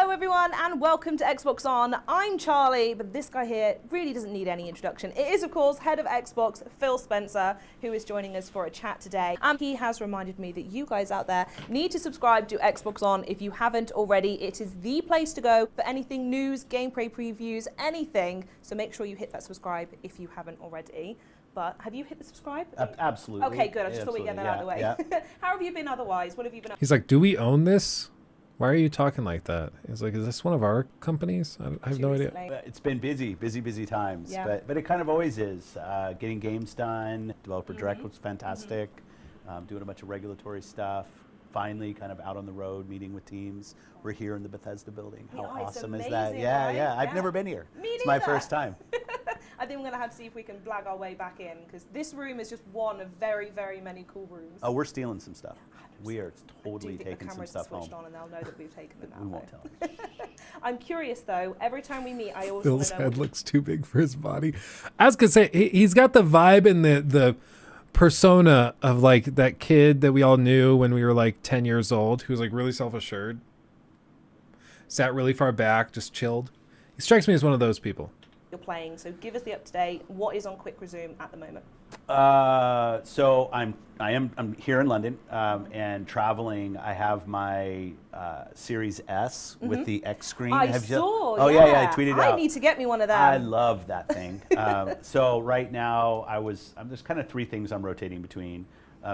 Hello everyone and welcome to Xbox On. I'm Charlie, but this guy here really doesn't need any introduction. It is of course head of Xbox, Phil Spencer, who is joining us for a chat today. And he has reminded me that you guys out there need to subscribe to Xbox On if you haven't already. It is the place to go for anything news, gameplay previews, anything. So make sure you hit that subscribe if you haven't already. But have you hit the subscribe? Absolutely. Okay, good. I just thought we'd get that out of the way. Yeah. How have you been otherwise? What have you been up to? He's like, do we own this? Why are you talking like that? He's like, is this one of our companies? I have no idea. It's been busy times, Yeah. but it kind of always is. Getting games done, Developer Direct was fantastic, doing a bunch of regulatory stuff, finally kind of out on the road, meeting with teams. We're here in the Bethesda building. How awesome is that? amazing, Yeah, right? yeah. I've never been here. Me It's my neither. first time. I think we're going to have to see if we can blag our way back in, because this room is just one of very, very many cool rooms. Oh, we're stealing some stuff. 100%. We are I totally do think taking the some cameras stuff are switched home. on and they'll know that we've taken them out. We won't tell them. I'm curious though, every time we meet, I always Phil's want to know head looks too big for his body. I was gonna say he's got the vibe and the persona of like that kid that we all knew when we were like 10 years old, who was like really self-assured, sat really far back, just chilled. He strikes me as one of those people. you're playing, so give us the up-to-date. What is on Quick Resume at the moment? So I'm here in London and traveling. I have my Series S with the X screen. I Have you- saw, Oh yeah, I tweeted it out. I need to get me one of them. I love that thing. So right now there's kind of three things I'm rotating between.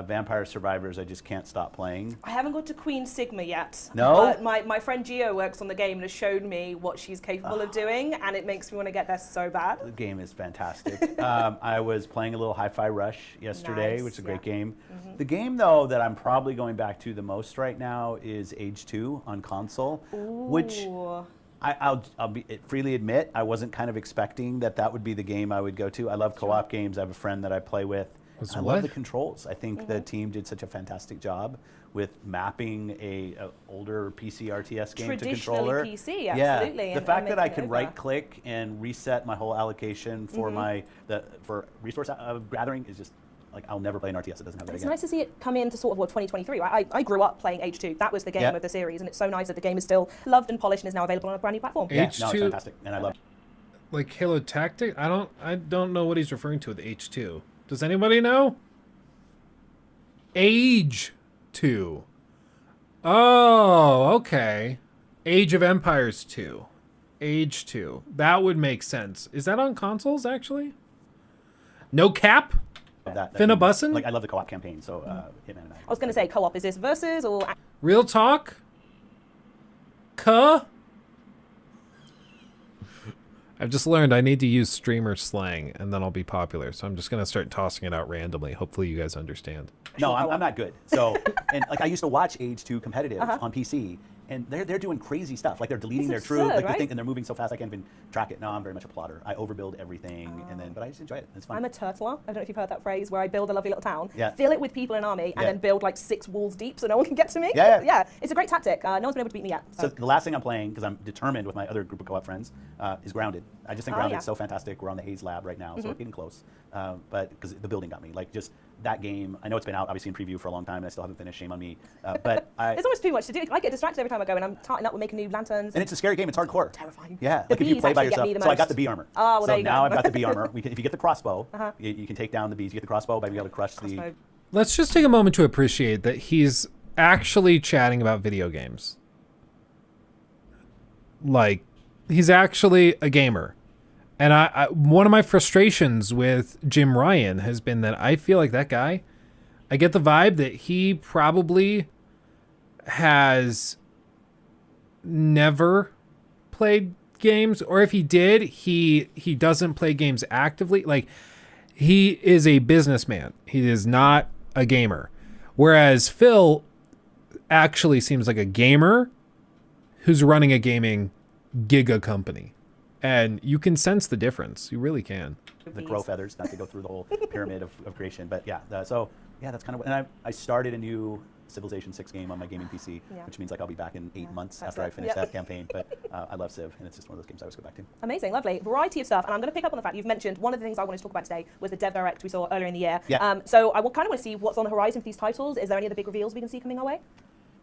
Vampire Survivors, I just can't stop playing. I haven't got to Queen Sigma yet. No? But my friend Gio works on the game and has showed me what she's capable of doing, and it makes me want to get there so bad. The game is fantastic. I was playing a little Hi-Fi Rush yesterday, Nice, which is a great yeah. game. The game, though, that I'm probably going back to the most right now is Age 2 on console, which Ooh. I'll freely admit I wasn't kind of expecting that would be the game I would go to. I love co-op games. I have a friend that I play with. I love the controls. I think the team did such a fantastic job with mapping a older PC RTS game to controller. Traditionally PC, absolutely. Yeah, the fact that I can right-click and reset my whole allocation for for resource gathering is just like I'll never play an RTS that doesn't have that It's again. nice to see it come into sort of 2023, right? I grew up playing H2. That was the game of the series, and it's so nice that the game is still loved and polished and is now available on a brand new platform. Yeah, no, H2 it's fantastic, and I love it. Like Halo Tactic? I don't know what he's referring to with H2. Does anybody know? Age 2. Oh, okay. Age of Empires 2. Age 2. That would make sense. Is that on consoles, actually? No cap? That Finna game. bussin'? Like I love the co-op campaign, so Hitman and I was going to say co-op. Is this versus or? Real talk? I've just learned I need to use streamer slang and then I'll be popular. So I'm just going to start tossing it out randomly. Hopefully you guys understand. No, I'm not good. So, and like I used to watch Age 2 competitive on PC, and they're doing crazy stuff. Like they're deleting their absurd, troops, like right? the thing, and they're moving so fast I can't even track it. No, I'm very much a plotter. I overbuild everything, but I just enjoy it. It's fun. I'm a turtler. I don't know if you've heard that phrase, where I build a lovely little town, Yeah. fill it with people in an army, and Yeah. then build like 6 walls deep so no one can get to me. Yeah. It's a great tactic. No one's been able to beat me yet. So the last thing I'm playing, because I'm determined with my other group of co-op friends, is Grounded. I just think Oh, Grounded's yeah. so fantastic. We're on the Haze Lab right now, so we're getting close. But because the building got me, like just that game. I know it's been out obviously in preview for a long time, and I still haven't finished. Shame on me. But There's almost too much to do. I get distracted every time I go, and I'm tarting up with making new lanterns. and it's a scary game. It's hardcore. Terrifying. Yeah, The like if you bees play by actually get yourself. me the So I got most. the bee armor. Oh, well, so there you now go. I've got the bee armor. If you get the crossbow, you can take down the bees. You get the crossbow by being able to crush the. Crossbow. Let's just take a moment to appreciate that he's actually chatting about video games. Like, he's actually a gamer. And I one of my frustrations with Jim Ryan has been that I feel like that guy, I get the vibe that he probably has never played games, or if he did, he doesn't play games actively. Like, he is a businessman. He is not a gamer. Whereas Phil actually seems like a gamer who's running a gaming giga company. And you can sense the difference. You really can. The crow feathers, not to go through the whole pyramid of creation. But yeah, so yeah, that's kind of what. And I started a new Civilization 6 game on my gaming PC, which means like I'll be back in 8 months after I finish that campaign. But I love Civ, and it's just one of those games I always go back to. Amazing, lovely. Variety of stuff. And I'm going to pick up on the fact you've mentioned one of the things I wanted to talk about today was the Dev Direct we saw earlier in the year. Yeah. So I kind of want to see what's on the horizon for these titles. Is there any other big reveals we can see coming our way?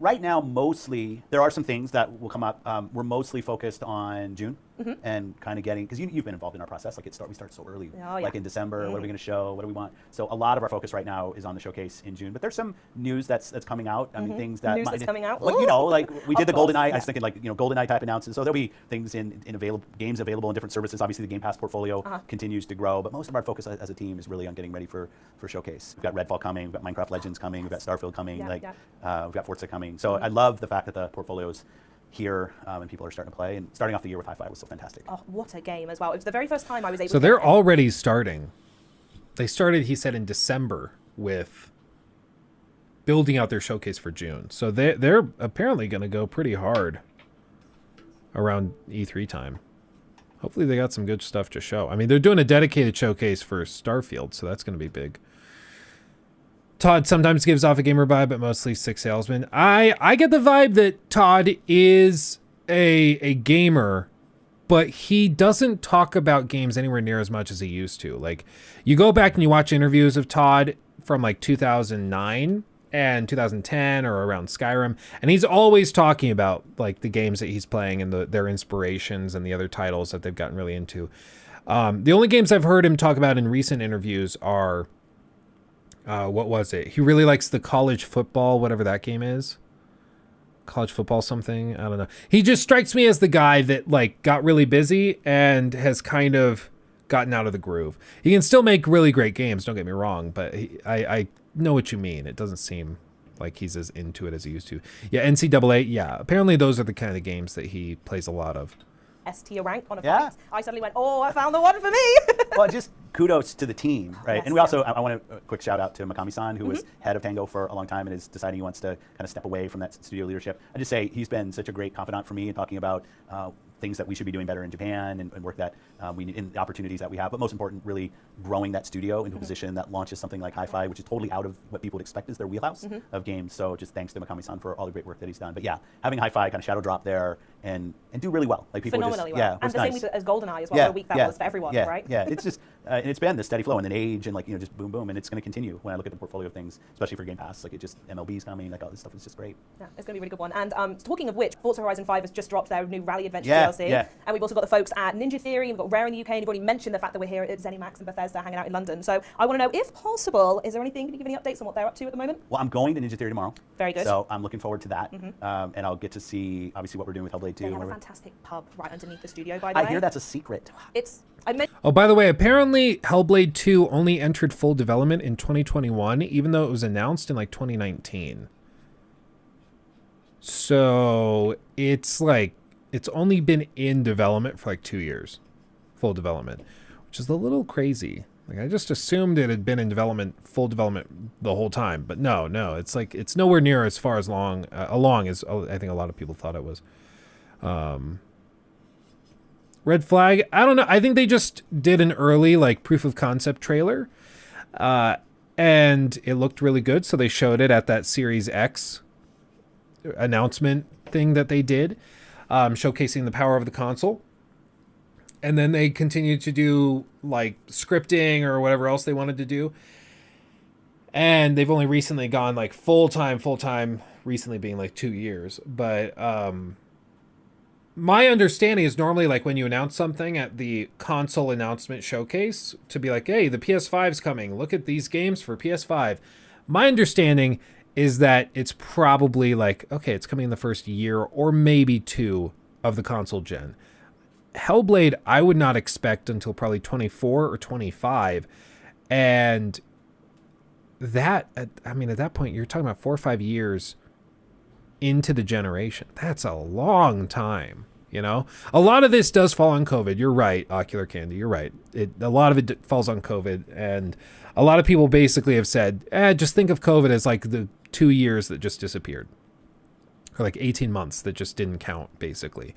right now, mostly, there are some things that will come up. We're mostly focused on June and kind of getting, because you've been involved in our process. Like we start so early, like in December. What are we going to show? What do we want? So a lot of our focus right now is on the showcase in June. But there's some news that's coming out. I mean, things that news that's coming out. Like, like we did the GoldenEye. I was thinking like GoldenEye type announcements. So there'll be things in available games available in different services. Obviously, the Game Pass portfolio continues to grow, but most of our focus as a team is really on getting ready for showcase. We've got Redfall coming. We've got Minecraft Legends coming. We've got Starfield coming. We've got Forza coming. So I love the fact that the portfolio's here and people are starting to play. And starting off the year with Hi-Fi was so fantastic. Oh, what a game as well. It was the very first time I was able to... So they're already starting. They started, he said, in December with building out their showcase for June. So they're apparently going to go pretty hard around E3 time. Hopefully they got some good stuff to show. I mean, they're doing a dedicated showcase for Starfield, so that's going to be big. Todd sometimes gives off a gamer vibe, but mostly sick salesman. I get the vibe that Todd is a gamer, but he doesn't talk about games anywhere near as much as he used to. Like, you go back and you watch interviews of Todd from like 2009 and 2010 or around Skyrim, and he's always talking about like the games that he's playing and their inspirations and the other titles that they've gotten really into. The only games I've heard him talk about in recent interviews are what was it? He really likes the college football, whatever that game is. College football something. I don't know. He just strikes me as the guy that like got really busy and has kind of gotten out of the groove. He can still make really great games, don't get me wrong, but I know what you mean. It doesn't seem like he's as into it as he used to. Yeah, NCAA, yeah. Apparently those are the kind of games that he plays a lot of. S-tier rank on a fight. I suddenly went, oh, I found the one for me. Well, just kudos to the team, right? Yes, and we also, I want a quick shout out to Mikami-san, who was head of Tango for a long time and is deciding he wants to kind of step away from that studio leadership. I just say he's been such a great confidant for me in talking about things that we should be doing better in Japan and work that we need in the opportunities that we have. But most important, really growing that studio into a position that launches something like Hi-Fi, which is totally out of what people would expect is their wheelhouse of games. So just thanks to Mikami-san for all the great work that he's done. But yeah, having Hi-Fi kind of shadow drop there and do really well. Like people phenomenally just, well. And the same as GoldenEye as well, what a week that was for everyone, right? Yeah, it's just, and it's been the steady flow and then age and like, just boom, boom. And it's going to continue when I look at the portfolio of things, especially for Game Pass. Like it just, MLB's coming, like all this stuff is just great. Yeah, it's going to be a really good one. And talking of which, Forza Horizon 5 has just dropped their new Rally Adventure DLC. And we've also got the folks at Ninja Theory, we've got Rare in the UK, and you've already mentioned the fact that we're here at ZeniMax and Bethesda hanging out in London. So I want to know, if possible, is there anything, can you give any updates on what they're up to at the moment? Well, I'm going to Ninja Theory tomorrow. Very good. So I'm looking forward to that. And I'll get to see, obviously, what we're doing with Hellblade 2. They have a fantastic pub right underneath the studio, by the way. I hear that's a secret. Oh, by the way, apparently Hellblade 2 only entered full development in 2021, even though it was announced in like 2019. So it's like, it's only been in development for like 2 years, full development, which is a little crazy. Like I just assumed it had been in development, full development the whole time, but no, it's like, it's nowhere near as far as along as I think a lot of people thought it was. Red Flag, I don't know. I think they just did an early like proof of concept trailer, and it looked really good. So they showed it at that Series X announcement thing that they did, showcasing the power of the console. And then they continued to do like scripting or whatever else they wanted to do. And they've only recently gone like full time, recently being like 2 years. But my understanding is normally like when you announce something at the console announcement showcase to be like, hey, the PS5's coming. Look at these games for PS5. My understanding is that it's probably like, okay, it's coming in the first year or maybe two of the console gen. Hellblade, I would not expect until probably 24 or 25. And that, I mean, at that point, you're talking about 4 or 5 years into the generation. That's a long time, you know? A lot of this does fall on COVID. You're right, Ocular Candy, you're right. A lot of it falls on COVID. And a lot of people basically have said, just think of COVID as like the 2 years that just disappeared. Or like 18 months that just didn't count, basically.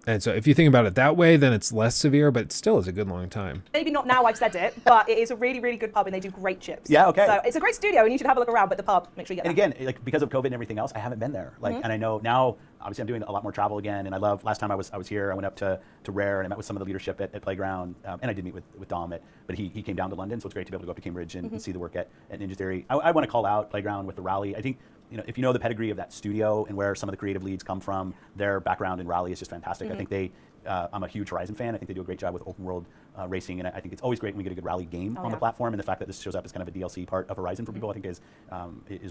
And so if you think about it that way, then it's less severe, but it still is a good long time. Maybe not now I've said it, but it is a really, really good pub and they do great chips. Yeah, okay. So it's a great studio and you should have a look around, but the pub, make sure you get And again, like because of COVID and everything else, I haven't been there. Like, and I know now, obviously I'm doing a lot more travel again, and I love, last time I was here, I went up to Rare and I met with some of the leadership at Playground, and I did meet with Dom, but he came down to London, so it's great to be able to go up to Cambridge and see the work at Ninja Theory. I want to call out Playground with the Rally. I think if you know the pedigree of that studio and where some of the creative leads come from, their background in Rally is just fantastic. I think I'm a huge Horizon fan. I think they do a great job with open world racing, and I think it's always great when we get a good Rally game on the platform. And the fact that this shows up as kind of a DLC part of Horizon for people, I think is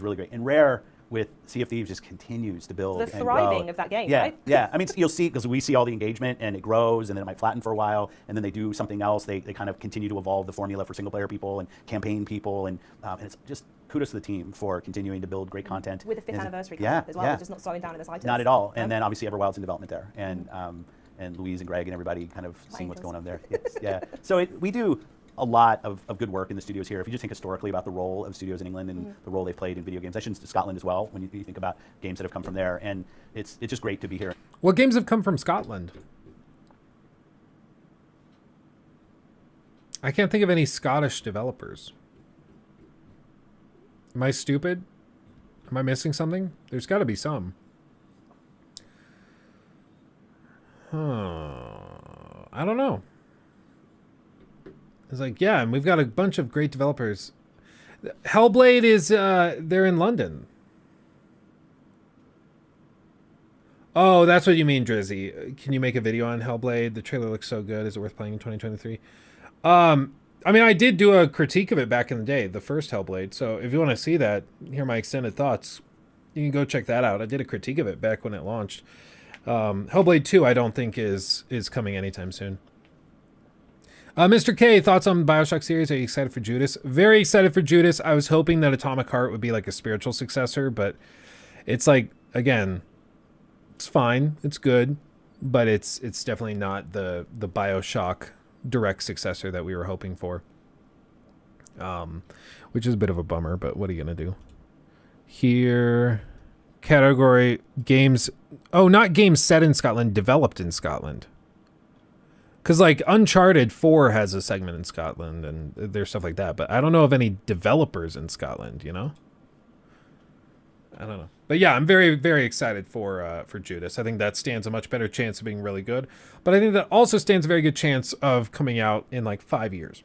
really great. And Rare with Sea of Thieves just continues to build. The thriving of that game, right? Yeah. I mean, you'll see, because we see all the engagement, and it grows, and then it might flatten for a while, and then they do something else. They kind of continue to evolve the formula for single player people and campaign people, and it's just kudos to the team for continuing to build great content. With the 5th anniversary coming up as well, just not slowing down in the slightest. Not at all. And then obviously Everwild's in development there, and Louise and Greg and everybody kind of seeing what's going on there. Yeah. So we do a lot of good work in the studios here. If you just think historically about the role of studios in England and the role they've played in video games, that to Scotland as well, when you think about games that have come from there. And it's just great to be here. What games have come from Scotland? I can't think of any Scottish developers. Am I stupid? Am I missing something? There's got to be some. I don't know. It's like, yeah, and we've got a bunch of great developers. Hellblade is, they're in London. Oh, that's what you mean, Drizzy. Can you make a video on Hellblade? The trailer looks so good. Is it worth playing in 2023? I mean, I did do a critique of it back in the day, the first Hellblade. So if you want to see that, hear my extended thoughts, you can go check that out. I did a critique of it back when it launched. Hellblade 2, I don't think is coming anytime soon. Mr. K, thoughts on BioShock series? Are you excited for Judas? Very excited for Judas. I was hoping that Atomic Heart would be like a spiritual successor, but it's like, again, it's fine. It's good, but it's definitely not the BioShock direct successor that we were hoping for. Which is a bit of a bummer, but what are you going to do? Here, category games. Oh, not games set in Scotland, developed in Scotland. Because, like, Uncharted 4 has a segment in Scotland, and there's stuff like that. But I don't know of any developers in Scotland, you know? I don't know. But, yeah, I'm very, very excited for Judas. I think that stands a much better chance of being really good. But I think that also stands a very good chance of coming out in, like, 5 years.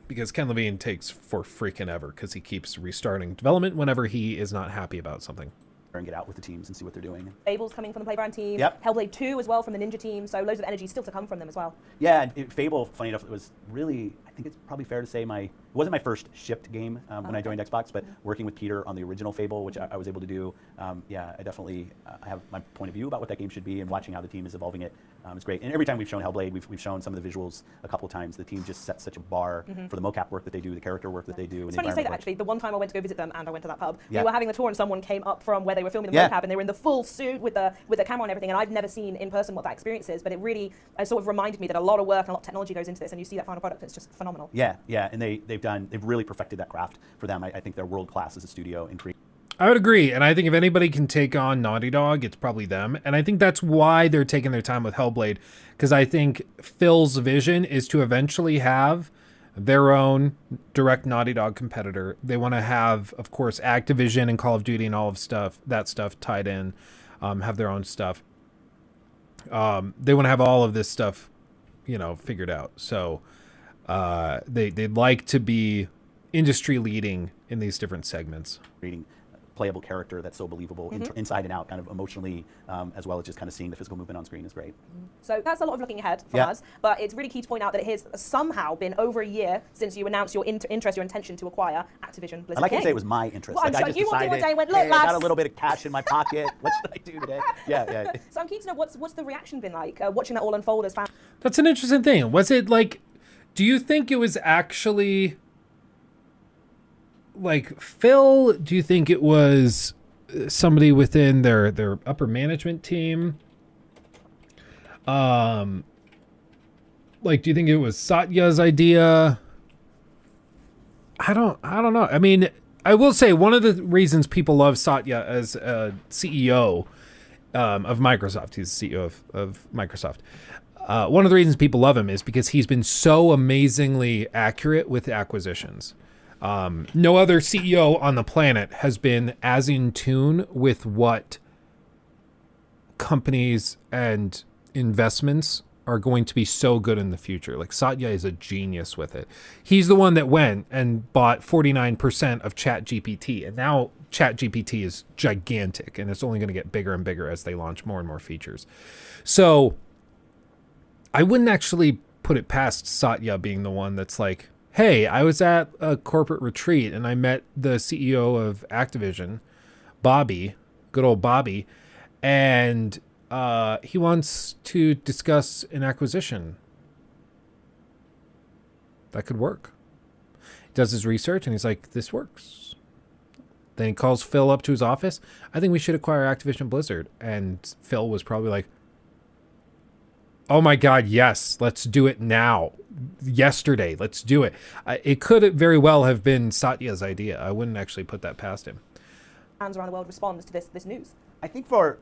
Because Ken Levine takes for freaking ever, because he keeps restarting development whenever he is not happy about something. And get out with the teams and see what they're doing. Fable's coming from the Playground team. Yep. Hellblade 2 as well from the Ninja team. So loads of energy still to come from them as well. Yeah, Fable, funny enough, it was really, I think it's probably fair to say it wasn't my first shipped game when I joined Xbox, but working with Peter on the original Fable, which I was able to do, yeah, I definitely I have my point of view about what that game should be, and watching how the team is evolving it is great. And every time we've shown Hellblade, we've shown some of the visuals a couple of times. The team just sets such a bar for the mocap work that they do, the character work that they do. It's funny you say that, actually. The one time I went to go visit them and I went to that pub, we Yeah. were having the tour and someone came up from where they were filming the mocap, and they were in the full suit with the camera and everything, and I've never seen in person what that experience is, but it really sort of reminded me that a lot of work and a lot of technology goes into this, and you see that final product, and it's just phenomenal. Yeah, and they've really perfected that craft for them. I think they're world class as a studio in creating. I would agree, and I think if anybody can take on Naughty Dog, it's probably them. And I think that's why they're taking their time with Hellblade, because I think Phil's vision is to eventually have their own direct Naughty Dog competitor. They want to have, of course, Activision and Call of Duty and all of that stuff tied in, have their own stuff. They want to have all of this stuff, figured out. So they'd like to be industry leading in these different segments. Reading playable character that's so believable inside and out, kind of emotionally, as well as just kind of seeing the physical movement on screen is great. So that's a lot of looking ahead from us, but it's really key to point out that it has somehow been over a year since you announced your interest, your intention to acquire Activision Blizzard. I like to say it was my interest. Well, like I'm I sure just you walked in one decided, day and went, look, lads. got a little bit of cash in my pocket. What should I do today? Yeah. So I'm keen to know what's the reaction been like, watching that all unfold as fans? That's an interesting thing. Was it like, do you think it was actually like Phil? Do you think it was somebody within their upper management team? Like, do you think it was Satya's idea? I don't know. I mean, I will say one of the reasons people love Satya as a CEO of Microsoft, he's the CEO of Microsoft. One of the reasons people love him is because he's been so amazingly accurate with acquisitions. No other CEO on the planet has been as in tune with what companies and investments are going to be so good in the future. Like Satya is a genius with it. He's the one that went and bought 49% of ChatGPT, and now ChatGPT is gigantic, and it's only going to get bigger and bigger as they launch more and more features. So I wouldn't actually put it past Satya being the one that's like, hey, I was at a corporate retreat and I met the CEO of Activision, Bobby, good old Bobby, and he wants to discuss an acquisition. That could work. He does his research and he's like, this works. Then he calls Phil up to his office. I think we should acquire Activision Blizzard. And Phil was probably like, oh my God, yes, let's do it now. Yesterday, let's do it. It could very well have been Satya's idea. I wouldn't actually put that past him. Fans around the world respond to this news. I think for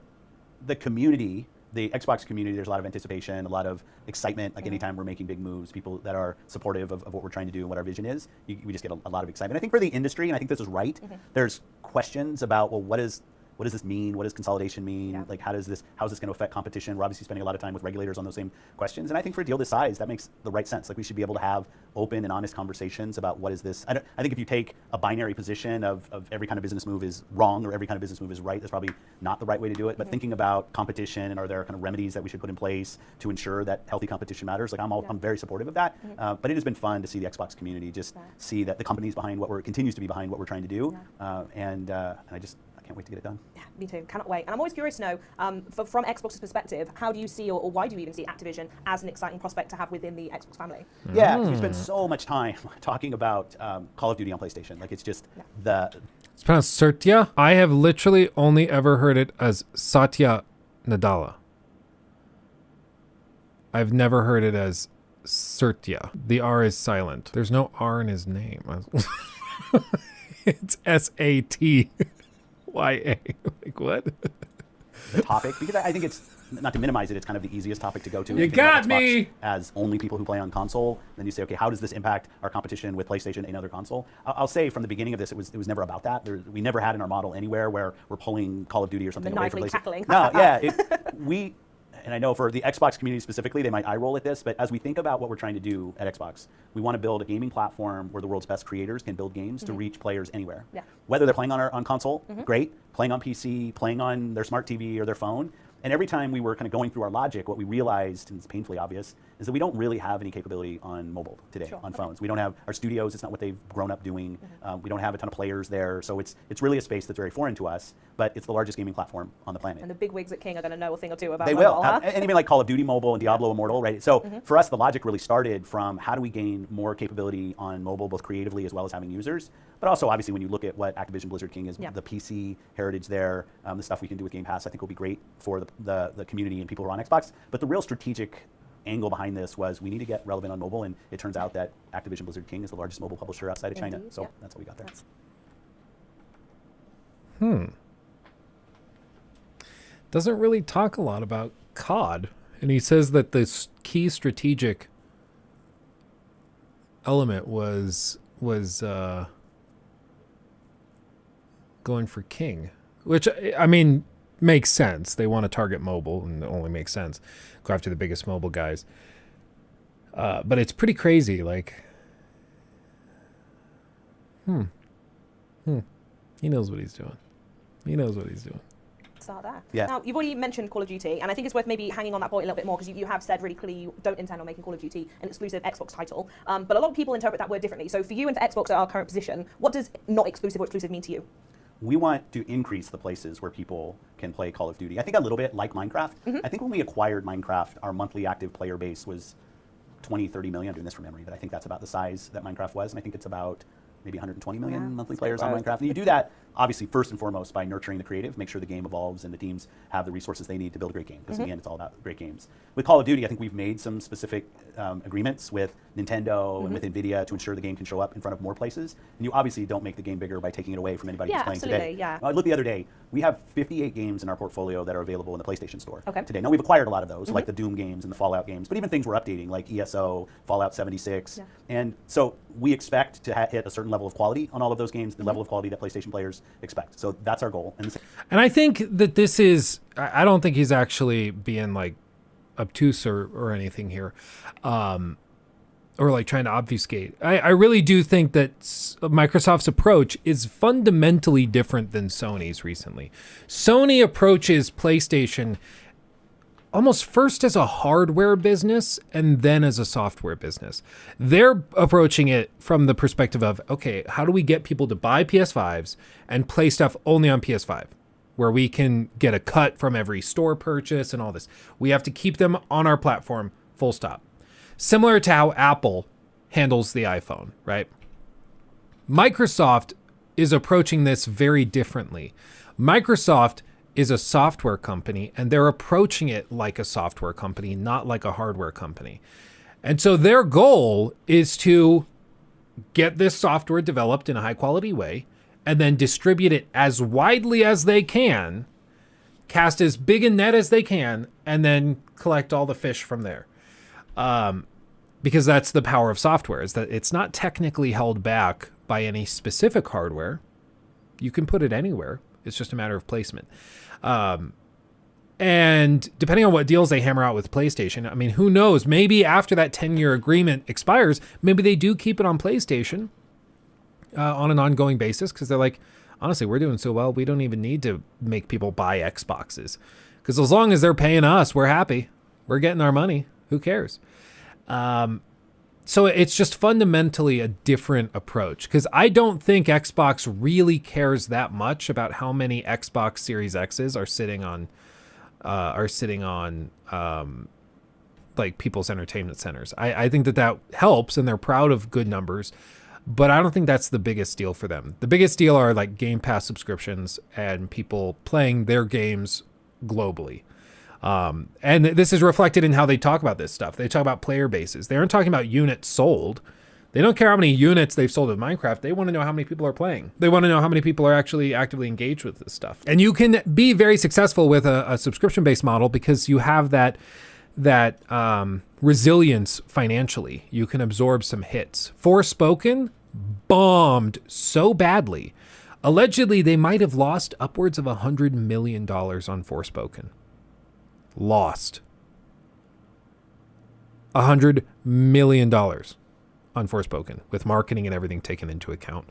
the community, the Xbox community, there's a lot of anticipation, a lot of excitement. Like anytime we're making big moves, people that are supportive of what we're trying to do and what our vision is, we just get a lot of excitement. I think for the industry, and I think this is right, there's questions about, well, what does this mean? What does consolidation mean? Yeah. Like, how is this going to affect competition? We're obviously spending a lot of time with regulators on those same questions. And I think for a deal this size, that makes the right sense. Like, we should be able to have open and honest conversations about what is this. I think if you take a binary position of every kind of business move is wrong or every kind of business move is right, that's probably not the right way to do it. But thinking about competition and are there kind of remedies that we should put in place to ensure that healthy competition matters, like I'm very supportive of that. But it has been fun to see the Xbox community just see that the company's behind continues to be behind what we're trying to do. And I can't wait to get it done. Yeah, me too. Cannot wait. And I'm always curious to know, from Xbox's perspective, how do you see, or why do you even see Activision as an exciting prospect to have within the Xbox family? Yeah, because we spend so much time talking about Call of Duty on PlayStation. Like, it's just It's pronounced Satya. I have literally only ever heard it as Satya Nadella. I've never heard it as Satya. The R is silent. There's no R in his name. It's SATYA. Like, what? the topic, because I think it's, not to minimize it, it's kind of the easiest topic to go to. You got me! As only people who play on console, then you say, okay, how does this impact our competition with PlayStation and other console? I'll say from the beginning of this, it was never about that. We never had in our model anywhere where we're pulling Call of Duty or something away from PlayStation. Tackling. No, yeah, and I know for the Xbox community specifically, they might eye roll at this, but as we think about what we're trying to do at Xbox, we want to build a gaming platform where the world's best creators can build games to reach players anywhere. Yeah. Whether they're playing on console, great, playing on PC, playing on their smart TV or their phone. And every time we were kind of going through our logic, what we realized, and it's painfully obvious, is that we don't really have any capability on mobile today, on phones. We don't have our studios, it's not what they've grown up doing. We don't have a ton of players there, so it's really a space that's very foreign to us, but it's the largest gaming platform on the planet. And the big wigs at King are going to know a thing or two about they mobile, will. huh? And even like Call of Duty Mobile and Diablo Immortal, right? So for us, the logic really started from how do we gain more capability on mobile, both creatively as well as having users, but also obviously when you look at what Activision Blizzard King is, the PC heritage there, the stuff we can do with Game Pass, I think will be great for the community and people who are on Xbox. But the real strategic angle behind this was we need to get relevant on mobile, and it turns out that Activision Blizzard King is the largest mobile publisher outside of China. So that's how we got there. Doesn't really talk a lot about COD, and he says that the key strategic element was going for King, which I mean makes sense. They want to target mobile, and it only makes sense. Go after the biggest mobile guys. But it's pretty crazy. Like, he knows what he's doing. He knows what he's doing. Start there. Yeah. Now, you've already mentioned Call of Duty, and I think it's worth maybe hanging on that point a little bit more, because you have said really clearly you don't intend on making Call of Duty an exclusive Xbox title. But a lot of people interpret that word differently. So for you and for Xbox at our current position, what does not exclusive or exclusive mean to you? We want to increase the places where people can play Call of Duty. I think a little bit like Minecraft. I think when we acquired Minecraft, our monthly active player base was 20, 30 million. I'm doing this from memory, but I think that's about the size that Minecraft was. And I think it's about maybe 120 million monthly players on Minecraft. And you do that, obviously, first and foremost, by nurturing the creative, make sure the game evolves and the teams have the resources they need to build a great game. Because in the end, it's all about great games. With Call of Duty, I think we've made some specific agreements with Nintendo and with NVIDIA to ensure the game can show up in front of more places. And you obviously don't make the game bigger by taking it away from anybody who's playing today. Yeah. I looked the other day, we have 58 games in our portfolio that are available in the PlayStation Store today. Now, we've acquired a lot of those, like the Doom games and the Fallout games, but even things we're updating, like ESO, Fallout 76. And so we expect to hit a certain level of quality on all of those games, the level of quality that PlayStation players expect. So that's our goal. And I think that this is, I don't think he's actually being like obtuse or anything here, or like trying to obfuscate. I really do think that Microsoft's approach is fundamentally different than Sony's recently. Sony approaches PlayStation almost first as a hardware business and then as a software business. They're approaching it from the perspective of, okay, how do we get people to buy PS5s and play stuff only on PS5, where we can get a cut from every store purchase and all this. We have to keep them on our platform, full stop. Similar to how Apple handles the iPhone, right? Microsoft is approaching this very differently. Microsoft is a software company, and they're approaching it like a software company, not like a hardware company. And so their goal is to get this software developed in a high quality way and then distribute it as widely as they can, cast as big a net as they can, and then collect all the fish from there. Because that's the power of software, is that it's not technically held back by any specific hardware. You can put it anywhere. It's just a matter of placement. And depending on what deals they hammer out with PlayStation, I mean, who knows? Maybe after that 10-year agreement expires, maybe they do keep it on PlayStation on an ongoing basis, because they're like, honestly, we're doing so well, we don't even need to make people buy Xboxes. Because as long as they're paying us, we're happy. We're getting our money. Who cares? So it's just fundamentally a different approach, because I don't think Xbox really cares that much about how many Xbox Series X's are sitting on like people's entertainment centers. I think that helps, and they're proud of good numbers, but I don't think that's the biggest deal for them. The biggest deal are like Game Pass subscriptions and people playing their games globally. And this is reflected in how they talk about this stuff. They talk about player bases. They aren't talking about units sold. They don't care how many units they've sold of Minecraft. They want to know how many people are playing. They want to know how many people are actually actively engaged with this stuff. And you can be very successful with a subscription-based model because you have that resilience financially. You can absorb some hits. Forspoken bombed so badly. Allegedly, they might have lost upwards of $100 million on Forspoken. Lost $100 million on Forspoken, with marketing and everything taken into account,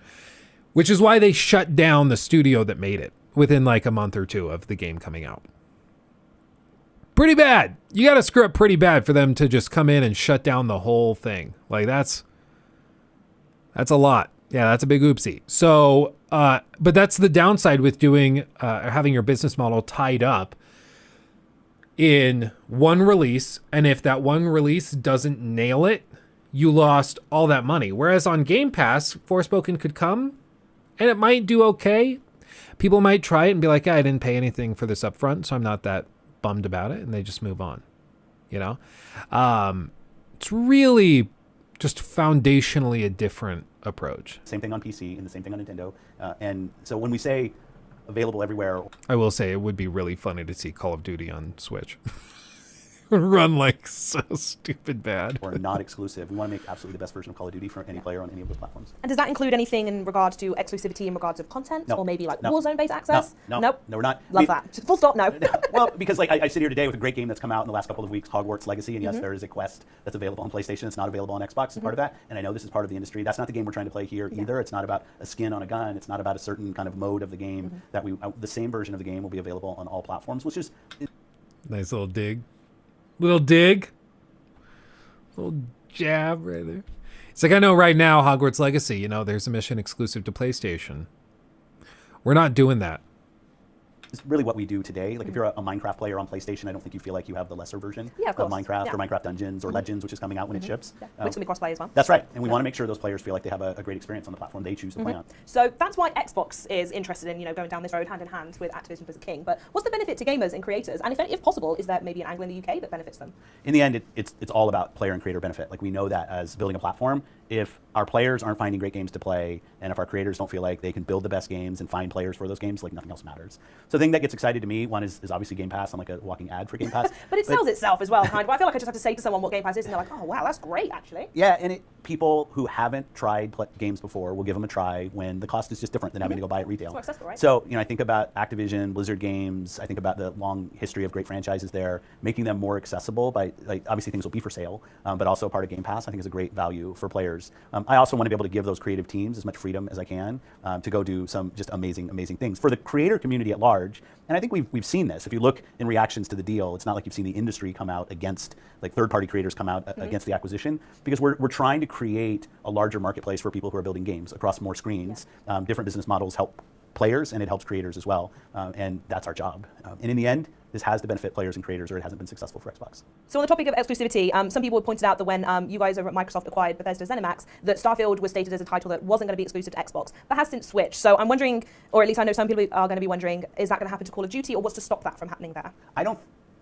which is why they shut down the studio that made it within like a month or two of the game coming out. Pretty bad. You got to screw up pretty bad for them to just come in and shut down the whole thing. Like that's a lot. Yeah, that's a big oopsie. So, but that's the downside with doing having your business model tied up in one release, and if that one release doesn't nail it, you lost all that money. Whereas on Game Pass, Forspoken could come and it might do okay. People might try it and be like, I didn't pay anything for this up front, so I'm not that bummed about it, and they just move on. You know? It's really just foundationally a different approach. Same thing on PC and the same thing on Nintendo. And so when we say available everywhere, I will say it would be really funny to see Call of Duty on Switch. Run like so stupid bad. Or not exclusive. We want to make absolutely the best version of Call of Duty for any player on any of those platforms. And does that include anything in regards to exclusivity in regards of content? No. Or maybe like No. Warzone-based access? No, Nope. No, we're not. Love that. Just full stop, no. Well, because like I sit here today with a great game that's come out in the last couple of weeks, Hogwarts Legacy, and yes, there is a quest that's available on PlayStation. It's not available on Xbox as part of that, and I know this is part of the industry. That's not the game we're trying to play here either. It's not about a skin on a gun. It's not about a certain kind of mode of the game that the same version of the game will be available on all platforms, which is... Nice little dig. Little dig. Little jab right there. It's like, I know right now, Hogwarts Legacy, you know, there's a mission exclusive to PlayStation. We're not doing that. It's really what we do today. Like if you're a Minecraft player on PlayStation, I don't think you feel like you have the lesser version of Minecraft or Minecraft Dungeons or Legends, which is coming out when it ships. Yeah. Which can be crossplay as well. That's right. And we want to make sure those players feel like they have a great experience on the platform they choose to play on. So that's why Xbox is interested in, going down this road hand in hand with Activision Blizzard King. But what's the benefit to gamers and creators? And if possible, is there maybe an angle in the UK that benefits them? In the end, it's all about player and creator benefit. Like we know that as building a platform, if our players aren't finding great games to play, and if our creators don't feel like they can build the best games and find players for those games, like nothing else matters. So the thing that gets excited to me, one is obviously Game Pass. I'm like a walking ad for Game Pass. But it sells itself as well, kind of. I feel like I just have to say to someone what Game Pass is, and they're like, oh, wow, that's great, actually. Yeah, and people who haven't tried games before will give them a try when the cost is just different than having to go buy it retail. It's more accessible, right? So, I think about Activision, Blizzard games. I think about the long history of great franchises there, making them more accessible by, obviously things will be for sale, but also part of Game Pass, I think is a great value for players. I also want to be able to give those creative teams as much freedom as I can to go do some just amazing, amazing things. For the creator community at large, and I think we've seen this. If you look in reactions to the deal, it's not like you've seen the industry come out against, like third-party creators come out against the acquisition, because we're trying to create a larger marketplace for people who are building games across more screens. Different business models help players and it helps creators as well, and that's our job. And in the end, this has to benefit players and creators, or it hasn't been successful for Xbox. So on the topic of exclusivity, some people have pointed out that when you guys over at Microsoft acquired Bethesda ZeniMax, that Starfield was stated as a title that wasn't going to be exclusive to Xbox, but has since switched. So I'm wondering, or at least I know some people are going to be wondering, is that going to happen to Call of Duty, or what's to stop that from happening there?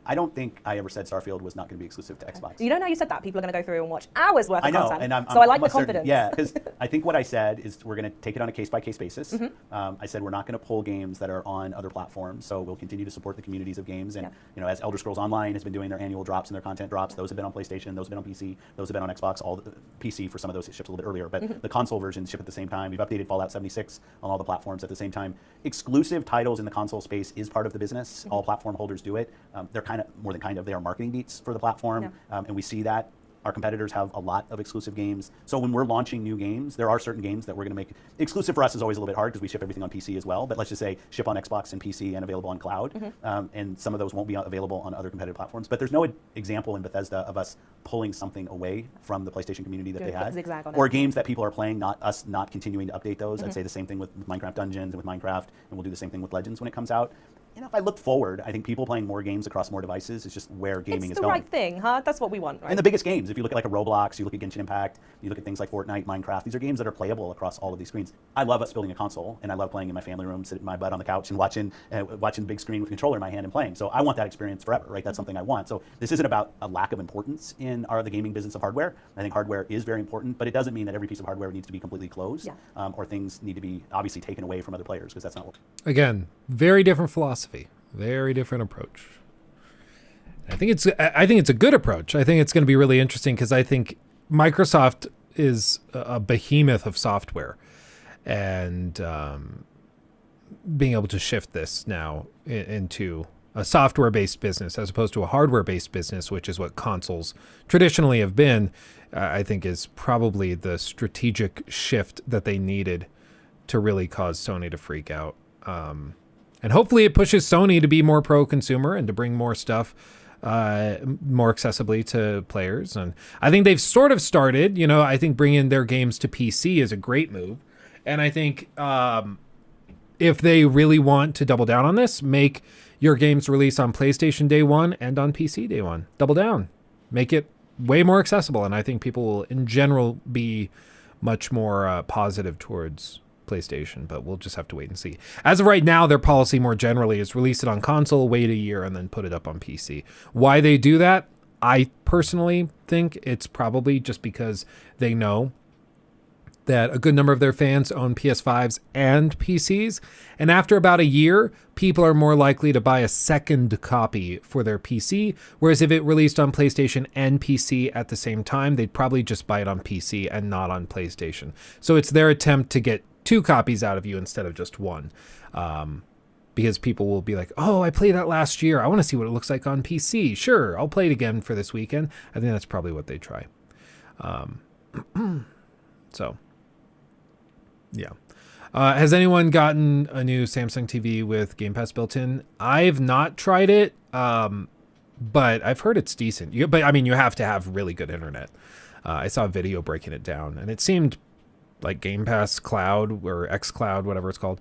I don't think I ever said Starfield was not going to be exclusive to Xbox. You know, now you said that, people are going to go through and watch hours worth of content. And I'm so I like the almost certain- confidence. Yeah, because I think what I said is we're going to take it on a case-by-case basis. I said we're not going to pull games that are on other platforms, so we'll continue to support the communities of games. And as Elder Scrolls Online has been doing their annual drops and their content drops, those have been on PlayStation, those have been on PC, those have been on Xbox. All the PC for some of those it ships a little bit earlier, but the console versions ship at the same time. We've updated Fallout 76 on all the platforms at the same time. Exclusive titles in the console space is part of the business. All platform holders do it. They're they are marketing beats for the platform, and we see that. Our competitors have a lot of exclusive games. So when we're launching new games, there are certain games that we're going to make. Exclusive for us is always a little bit hard because we ship everything on PC as well. But let's just say ship on Xbox and PC and available on cloud. And some of those won't be available on other competitive platforms. But there's no example in Bethesda of us pulling something away from the PlayStation community that they had. Or games that people are playing, us not continuing to update those. I'd say the same thing with Minecraft Dungeons and with Minecraft. And we'll do the same thing with Legends when it comes out. If I look forward, I think people playing more games across more devices is just where gaming is going. It's the right thing, huh? That's what we want, right? And the biggest games, if you look at like a Roblox, you look at Genshin Impact, you look at things like Fortnite, Minecraft, these are games that are playable across all of these screens. I love us building a console, and I love playing in my family room, sitting my butt on the couch and watching big screen with a controller in my hand and playing. So I want that experience forever, right? That's something I want. So this isn't about a lack of importance in the gaming business of hardware. I think hardware is very important, but it doesn't mean that every piece of hardware needs to be completely closed, or things need to be obviously taken away from other players, because that's not what. Again, very different philosophy. Very different approach. I think it's a good approach. I think it's going to be really interesting because I think Microsoft is a behemoth of software, and being able to shift this now into a software-based business as opposed to a hardware-based business, which is what consoles traditionally have been, I think is probably the strategic shift that they needed to really cause Sony to freak out. And hopefully it pushes Sony to be more pro-consumer and to bring more stuff more accessibly to players. And I think they've sort of started. I think bringing their games to PC is a great move. And I think if they really want to double down on this, make your games release on PlayStation day one and on PC day one. Double down. Make it way more accessible. And I think people will, in general, be much more positive towards PlayStation, but we'll just have to wait and see. As of right now, their policy more generally is release it on console, wait a year, and then put it up on PC. Why they do that, I personally think it's probably just because they know that a good number of their fans own PS5s and PCs, and after about a year, people are more likely to buy a second copy for their PC, whereas if it released on PlayStation and PC at the same time, they'd probably just buy it on PC and not on PlayStation. So it's their attempt to get 2 copies out of you instead of just 1, because people will be like, oh, I played that last year. I want to see what it looks like on PC. Sure, I'll play it again for this weekend. I think that's probably what they try. So, yeah. Has anyone gotten a new Samsung TV with Game Pass built in? I've not tried it, but I've heard it's decent. But I mean, you have to have really good internet. I saw a video breaking it down, and it seemed like Game Pass Cloud or xCloud, whatever it's called,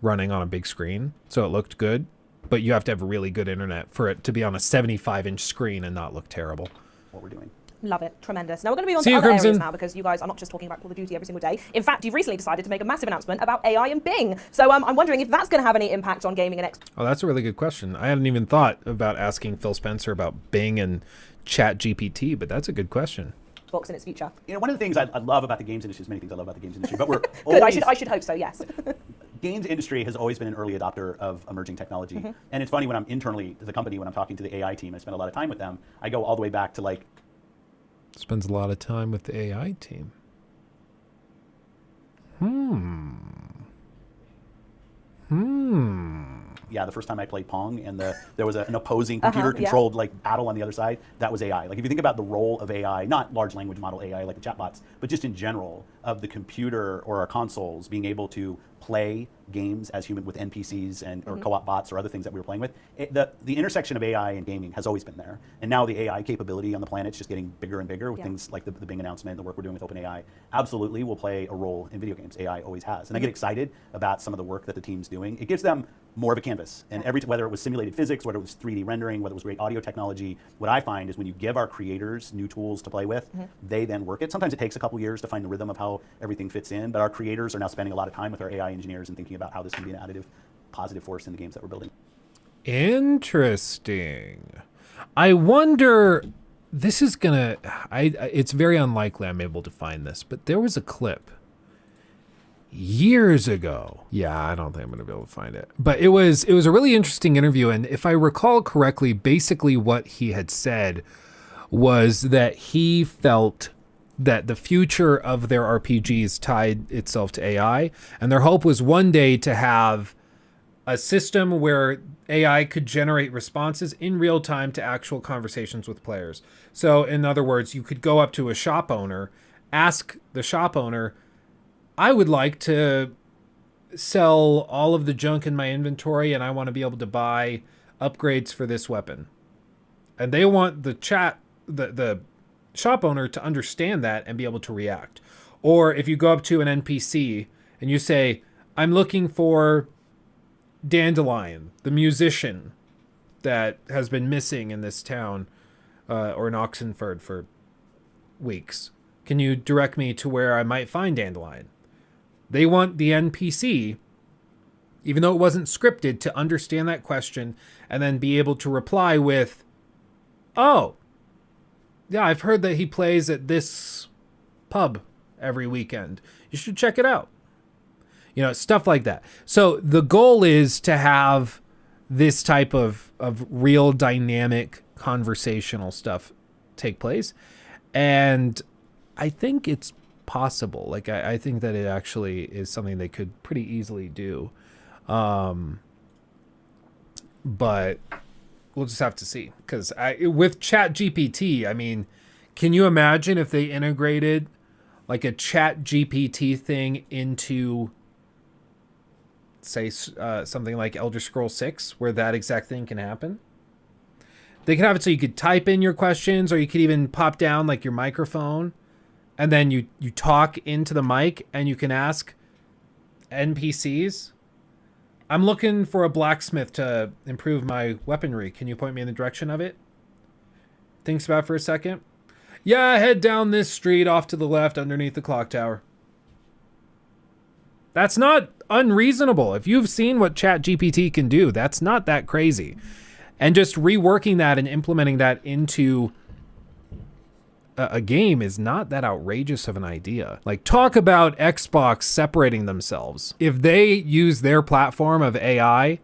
running on a big screen. So it looked good, but you have to have really good internet for it to be on a 75-inch screen and not look terrible. What we're doing. Love it. Tremendous. Now we're going to be on to other areas now, because you guys are not just talking about Call of Duty every single day. In fact, you've recently decided to make a massive announcement about AI and Bing. So I'm wondering if that's going to have any impact on gaming and Xbox. Oh, that's a really good question. I hadn't even thought about asking Phil Spencer about Bing and ChatGPT, but that's a good question. In its future. One of the things I love about the games industry, there's many things I love about the games industry, but we're good. I should hope so. Yes. Games industry has always been an early adopter of emerging technology, and it's funny when I'm internally to the company, when I'm talking to the AI team, I spend a lot of time with them. I go all the way back to like Spends a lot of time with the AI team. Yeah, the first time I played Pong and there was an opposing computer-controlled battle on the other side, that was AI. Like if you think about the role of AI, not large language model AI like the chatbots, but just in general of the computer or our consoles being able to play games as human with NPCs and or co-op bots or other things that we were playing with. The intersection of AI and gaming has always been there. And now the AI capability on the planet is just getting bigger and bigger with things like the Bing announcement, the work we're doing with OpenAI. Absolutely will play a role in video games. AI always has. And I get excited about some of the work that the team's doing. It gives them more of a canvas. And whether it was simulated physics, whether it was 3D rendering, whether it was great audio technology, what I find is when you give our creators new tools to play with, they then work it. Sometimes it takes a couple years to find the rhythm of how everything fits in, but our creators are now spending a lot of time with our AI engineers and thinking about how this can be an additive, positive force in the games that we're building. Interesting. I wonder, this is gonna, it's very unlikely I'm able to find this, but there was a clip years ago. Yeah, I don't think I'm gonna be able to find it. But it was a really interesting interview, and if I recall correctly, basically what he had said was that he felt that the future of their RPGs tied itself to AI, and their hope was one day to have a system where AI could generate responses in real time to actual conversations with players. So in other words, you could go up to a shop owner, ask the shop owner, I would like to sell all of the junk in my inventory and I want to be able to buy upgrades for this weapon. And they want the shop owner to understand that and be able to react. Or if you go up to an NPC and you say, I'm looking for Dandelion, the musician that has been missing in this town or in Oxenford for weeks. Can you direct me to where I might find Dandelion? They want the NPC, even though it wasn't scripted, to understand that question and then be able to reply with, oh, yeah, I've heard that he plays at this pub every weekend. You should check it out. You know, stuff like that. So the goal is to have this type of real dynamic conversational stuff take place. And I think it's possible. Like, I think that it actually is something they could pretty easily do. But we'll just have to see. Because with ChatGPT, I mean, can you imagine if they integrated like a ChatGPT thing into, say, something like Elder Scrolls 6, where that exact thing can happen? They could have it so you could type in your questions, or you could even pop down like your microphone, and then you talk into the mic, and you can ask NPCs, I'm looking for a blacksmith to improve my weaponry. Can you point me in the direction of it? Thinks about it for a second. Yeah, head down this street off to the left underneath the clock tower. That's not unreasonable. If you've seen what ChatGPT can do, that's not that crazy. And just reworking that and implementing that into a game is not that outrageous of an idea. Like, talk about Xbox separating themselves. If they use their platform of AI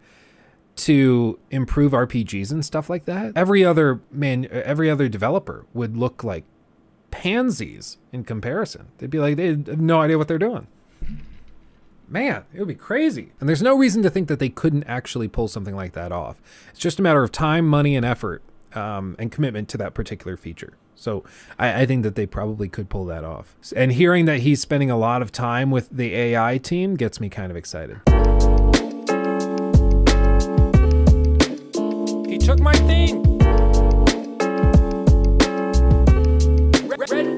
to improve RPGs and stuff like that, every other developer would look like pansies in comparison. They'd be like, they have no idea what they're doing. Man, it would be crazy. And there's no reason to think that they couldn't actually pull something like that off. It's just a matter of time, money, and effort, and commitment to that particular feature. So I think that they probably could pull that off. And hearing that he's spending a lot of time with the AI team gets me kind of excited. He took my thing. Red